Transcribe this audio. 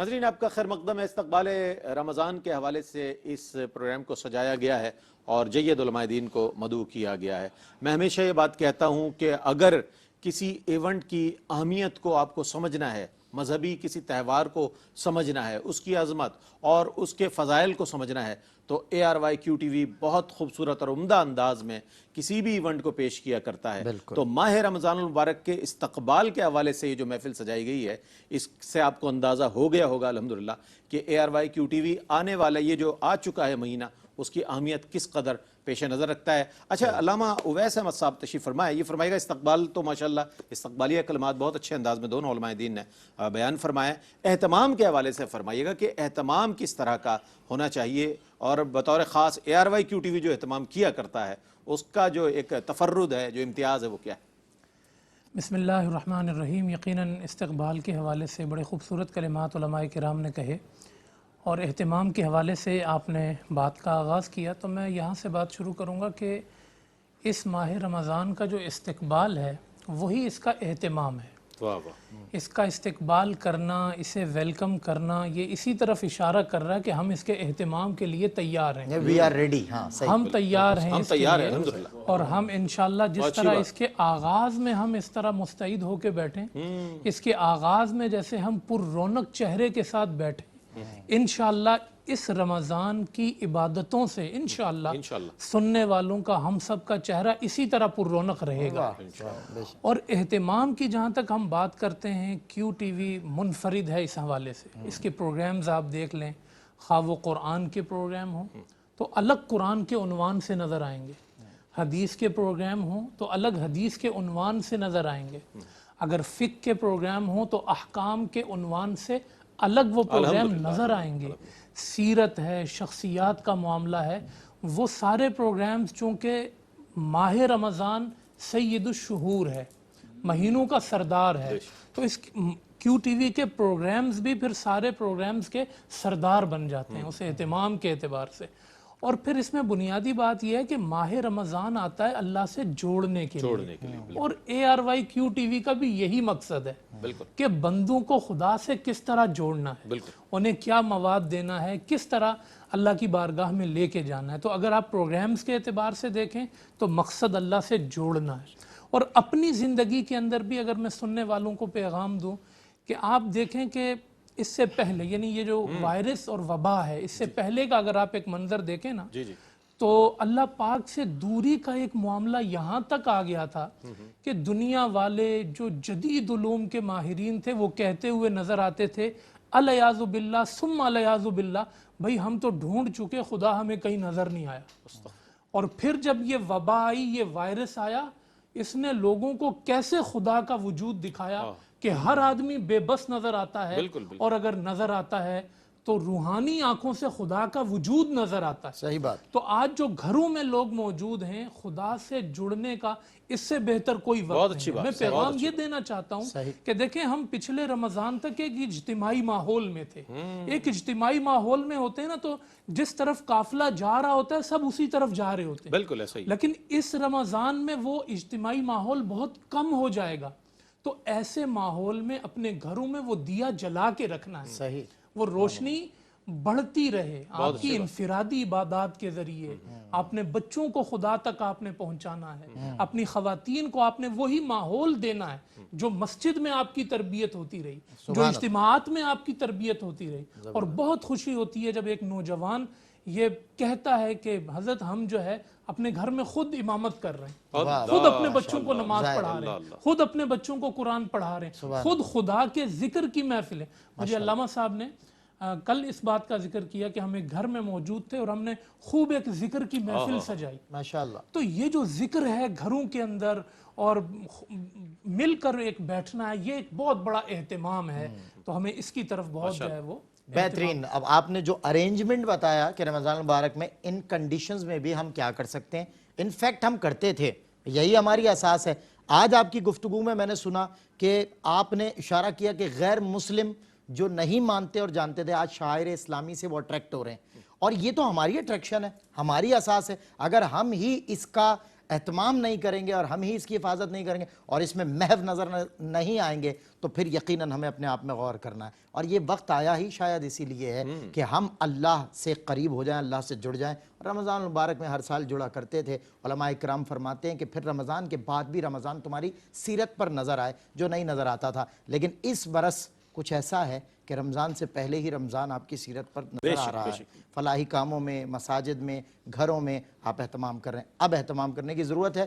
ناظرین آپ کا خیر مقدم ہے۔ استقبال رمضان کے حوالے سے اس پروگرام کو سجایا گیا ہے اور جید علماء دین کو مدعو کیا گیا ہے۔ میں ہمیشہ یہ بات کہتا ہوں کہ اگر کسی ایونٹ کی اہمیت کو آپ کو سمجھنا ہے، مذہبی کسی تہوار کو سمجھنا ہے، اس کی عظمت اور اس کے فضائل کو سمجھنا ہے، تو ARYQ-TV بہت خوبصورت اور عمدہ انداز میں کسی بھی ایونٹ کو پیش کیا کرتا ہے۔ تو ماہ رمضان المبارک کے استقبال کے حوالے سے یہ جو محفل سجائی گئی ہے، اس سے آپ کو اندازہ ہو گیا ہوگا الحمدللہ کہ ARYQ-TV آنے والا یہ جو آ چکا ہے مہینہ، اس کی اہمیت کس قدر پیش نظر رکھتا ہے۔ اچھا، علامہ اویس احمد صاحب تشریف فرمائے، یہ فرمائے گا استقبال تو ماشاءاللہ استقبالیہ کلمات بہت اچھے انداز میں دونوں علماء دین نے بیان فرمایا۔ اہتمام کے حوالے سے فرمائیے گا کہ اہتمام کس طرح کا ہونا چاہیے، اور بطور خاص ARYQ-TV جو اہتمام کیا کرتا ہے اس کا جو ایک تفرد ہے، جو امتیاز ہے، وہ کیا ہے؟ بسم اللہ الرحمن الرحیم۔ یقیناً استقبال کے حوالے سے بڑے خوبصورت کلمات علماء کرام نے کہے، اور اہتمام کے حوالے سے آپ نے بات کا آغاز کیا، تو میں یہاں سے بات شروع کروں گا کہ اس ماہ رمضان کا جو استقبال ہے وہی اس کا اہتمام ہے۔ اس کا استقبال کرنا، اسے ویلکم کرنا، یہ اسی طرف اشارہ کر رہا ہے کہ ہم اس کے اہتمام کے لیے تیار ہیں، وی آر ریڈی۔ ہم تیار ہیں ہم اس کے تیار ہیں لیے، الحمدللہ، اور ہم انشاءاللہ جس طرح اس کے آغاز میں ہم اس طرح مستعد ہو کے بیٹھیں، اس کے آغاز میں جیسے ہم پر رونق چہرے کے ساتھ بیٹھیں، انشاءاللہ اس رمضان کی عبادتوں سے انشاءاللہ سننے والوں کا، ہم سب کا چہرہ اسی طرح پر رونق رہے گا۔ اور اہتمام کی جہاں تک ہم بات کرتے ہیں، QTV منفرد ہے اس حوالے سے۔ اس کے پروگرامز آپ دیکھ لیں، خواہ وہ قرآن کے پروگرام ہوں تو الگ قرآن کے عنوان سے نظر آئیں گے، حدیث کے پروگرام ہوں تو الگ حدیث کے عنوان سے نظر آئیں گے، اگر فقہ کے پروگرام ہوں تو احکام کے عنوان سے الگ وہ پروگرام نظر آئیں گے، سیرت ہے، شخصیات کا معاملہ ہے، وہ سارے پروگرامز چونکہ ماہ رمضان سید الشہور ہے، مہینوں کا سردار ہے، تو اس QTV کے پروگرامز بھی پھر سارے پروگرامز کے سردار بن جاتے ہیں اس اہتمام کے اعتبار سے۔ اور پھر اس میں بنیادی بات یہ ہے کہ ماہ رمضان آتا ہے اللہ سے جوڑنے کے لیے، اور ARYQ-TV کا بھی یہی مقصد ہے کہ بندوں کو خدا سے کس طرح جوڑنا ہے، انہیں کیا مواد دینا ہے، کس طرح اللہ کی بارگاہ میں لے کے جانا ہے۔ تو اگر آپ پروگرامز کے اعتبار سے دیکھیں تو مقصد اللہ سے جوڑنا ہے۔ اور اپنی زندگی کے اندر بھی اگر میں سننے والوں کو پیغام دوں کہ آپ دیکھیں کہ اس سے پہلے، یعنی یہ جو وائرس اور وبا ہے، اس سے پہلے کا اگر آپ ایک منظر دیکھیں نا، تو اللہ پاک سے دوری کا ایک معاملہ یہاں تک آ گیا تھا کہ دنیا والے جو جدید علوم کے ماہرین تھے وہ کہتے ہوئے نظر آتے تھے، الیاذ باللہ ثم الیاذ باللہ، بھئی ہم تو ڈھونڈ چکے، خدا ہمیں کہیں نظر نہیں آیا۔ اور پھر جب یہ وبا آئی، یہ وائرس آیا، اس نے لوگوں کو کیسے خدا کا وجود دکھایا کہ ہر آدمی بے بس نظر آتا ہے، اور اگر نظر آتا ہے تو روحانی آنکھوں سے خدا کا وجود نظر آتا ہے۔ صحیح بات۔ تو آج جو گھروں میں لوگ موجود ہیں، خدا سے جڑنے کا اس سے بہتر کوئی وقت نہیں ہے۔ میں پیغام یہ دینا چاہتا ہوں کہ دیکھیں، ہم پچھلے رمضان تک ایک اجتماعی ماحول میں تھے، ایک اجتماعی ماحول میں ہوتے ہیں نا، تو جس طرف قافلہ جا رہا ہوتا ہے سب اسی طرف جا رہے ہوتے ہیں، بالکل ایسا ہی۔ لیکن اس رمضان میں وہ اجتماعی ماحول بہت کم ہو جائے گا۔ تو ایسے ماحول میں اپنے گھروں میں وہ دیا جلا کے رکھنا ہے، صحیح، وہ روشنی بڑھتی رہے آپ کی انفرادی عبادات کے ذریعے، اپنے بچوں کو خدا تک آپ نے پہنچانا ہے، اپنی خواتین کو آپ نے وہی ماحول دینا ہے جو مسجد میں آپ کی تربیت ہوتی رہی، جو اجتماعات میں آپ کی تربیت ہوتی رہی۔ اور بہت خوشی ہوتی ہے جب ایک نوجوان یہ کہتا ہے کہ حضرت ہم جو ہے اپنے گھر میں خود امامت کر رہے ہیں، خود اپنے بچوں کو نماز پڑھا رہے ہیں، خود اپنے بچوں کو قرآن پڑھا رہے ہیں، خود خدا کے ذکر کی محفل ہے۔ مجھے علامہ صاحب نے کل اس بات کا ذکر کیا کہ ہم ایک گھر میں موجود تھے اور ہم نے خوب ایک ذکر کی محفل سجائی۔ ماشاءاللہ۔ تو یہ جو ذکر ہے گھروں کے اندر اور مل کر ایک بیٹھنا ہے، یہ ایک بہت بڑا اہتمام ہے، تو ہمیں اس کی طرف بہت جو ہے وہ بہترین۔ اب آپ نے جو ارینجمنٹ بتایا کہ رمضان المبارک میں ان کنڈیشنز میں بھی ہم کیا کر سکتے ہیں، انفیکٹ ہم کرتے تھے، یہی ہماری اساس ہے۔ آج آپ کی گفتگو میں نے سنا کہ آپ نے اشارہ کیا کہ غیر مسلم جو نہیں مانتے اور جانتے تھے آج شاعر اسلامی سے وہ اٹریکٹ ہو رہے ہیں، اور یہ تو ہماری اٹریکشن ہے، ہماری اساس ہے۔ اگر ہم ہی اس کا اہتمام نہیں کریں گے اور ہم ہی اس کی حفاظت نہیں کریں گے اور اس میں محو نظر نہیں آئیں گے تو پھر یقیناً ہمیں اپنے آپ میں غور کرنا ہے. اور یہ وقت آیا ہی شاید اسی لیے ہے کہ ہم اللہ سے قریب ہو جائیں, اللہ سے جڑ جائیں. رمضان المبارک میں ہر سال جڑا کرتے تھے. علماء اکرام فرماتے ہیں کہ پھر رمضان کے بعد بھی رمضان تمہاری سیرت پر نظر آئے جو نہیں نظر آتا تھا. لیکن اس برس کچھ ایسا ہے کہ رمضان سے پہلے ہی رمضان آپ کی سیرت پر نظر آ رہا ہے. فلاحی کاموں میں, مساجد میں, گھروں میں آپ اہتمام کر رہے ہیں. اب اہتمام کرنے کی ضرورت ہے.